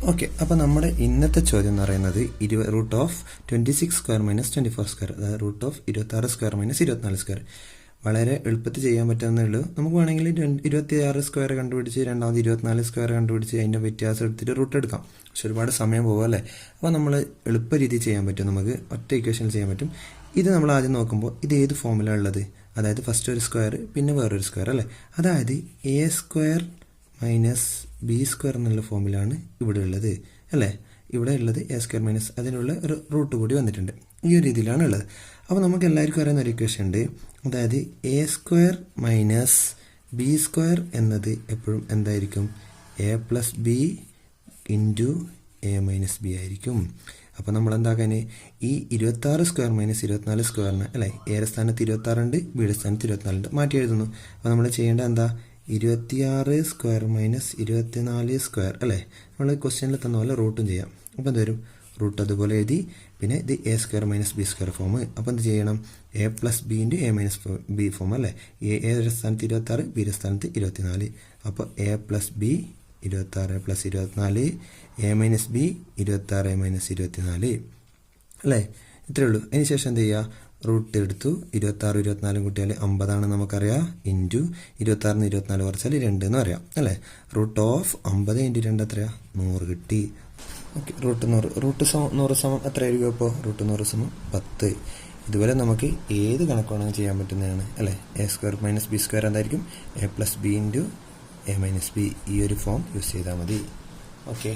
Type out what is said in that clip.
Okay, അപ്പോൾ നമ്മുടെ ഇന്നത്തെ ചോദ്യം എന്ന് പറയുന്നത് root of 26 square minus 24 square, അതായത് root of 26 square minus 24 square. വളരെ എളുപ്പത്തിൽ ചെയ്യാൻ പറ്റുന്നേ ഉള്ളൂ. നമുക്ക് വേണമെങ്കിൽ 26 സ്ക്വയർ കണ്ടുപിടിച്ച് രണ്ടാമത് 24 സ്ക്വയർ കണ്ടുപിടിച്ച് അതിൻ്റെ വ്യത്യാസം എടുത്തിട്ട് റൂട്ട് എടുക്കാം. പക്ഷെ ഒരുപാട് സമയം പോകും അല്ലേ. അപ്പോൾ നമ്മൾ എളുപ്പ രീതിയിൽ ചെയ്യാൻ പറ്റും, നമുക്ക് ഒറ്റ ഇക്വേഷനിൽ ചെയ്യാൻ പറ്റും. ഇത് നമ്മൾ ആദ്യം നോക്കുമ്പോൾ ഇത് ഏത് ഫോമിലാണ് ഉള്ളത്? അതായത് ഫസ്റ്റ് ഒരു സ്ക്വയർ പിന്നെ വേറൊരു സ്ക്വയർ അല്ലേ. അതായത് A square minus B square എന്നുള്ള ഫോമിലാണ് ഇവിടെ ഉള്ളത് അല്ലേ. ഇവിടെ ഉള്ളത് എ സ്ക്വയർ മൈനസ് അതിനുള്ള ഒരു റൂട്ട് കൂടി വന്നിട്ടുണ്ട്. ഈ ഒരു രീതിയിലാണ് ഉള്ളത്. അപ്പോൾ നമുക്ക് എല്ലാവർക്കും അറിയുന്ന ഒരു ഇക്വേഷൻ ഉണ്ട്. അതായത് A square minus B square എന്നത് എപ്പോഴും എന്തായിരിക്കും? A plus B into A minus B ആയിരിക്കും. അപ്പോൾ നമ്മൾ എന്താക്കാൻ ഈ 26 സ്ക്വയർ മൈനസ് 24 സ്ക്വയറിന് അല്ലേ, എയുടെ സ്ഥാനത്ത് 26 ഉണ്ട്, ബിയുടെ സ്ഥാനത്ത് 24 ഉണ്ട്, മാറ്റി എഴുതുന്നു. അപ്പോൾ നമ്മൾ ചെയ്യേണ്ടത് എന്താ? 26 സ്ക്വയർ മൈനസ് 24 സ്ക്വയർ അല്ലേ. നമ്മൾ ക്വസ്റ്റ്യനിൽ തന്ന പോലെ റൂട്ടും ചെയ്യാം. അപ്പോൾ എന്ത് വരും? റൂട്ട് അതുപോലെ എഴുതി. പിന്നെ ഇത് A square minus B square form. അപ്പോൾ എന്ത് ചെയ്യണം? A plus B into A minus B form അല്ലേ. എയുടെ സ്ഥാനത്ത് 26, ബിയുടെ സ്ഥാനത്ത് 24. അപ്പോൾ A plus B 26 plus 24, A minus B 26 minus 24 അല്ലേ. ഇത്രയേ ഉള്ളൂ. അതിന് ശേഷം എന്ത് ചെയ്യുക? റൂട്ട് എടുത്തു. 26 24 കൂട്ടിയാൽ 50 നമുക്കറിയാം. ഇൻറ്റു 26 24 കുറച്ചാൽ 2 എന്ന് പറയാം അല്ലേ. റൂട്ട് ഓഫ് 50 ഇൻറ്റു 2 എത്രയാ? 100 കിട്ടി. Okay, root 100. റൂട്ട് 100 സമം എത്രയായിരിക്കും? അപ്പോൾ റൂട്ട് 100 സമം 10. ഇതുപോലെ നമുക്ക് ഏത് കണക്ക് വേണമെങ്കിൽ ചെയ്യാൻ പറ്റുന്നതാണ് അല്ലേ. A square minus B square എന്തായിരിക്കും? A plus B into A minus B. ഈ ഒരു ഫോം യൂസ് ചെയ്താൽ മതി. ഓക്കെ.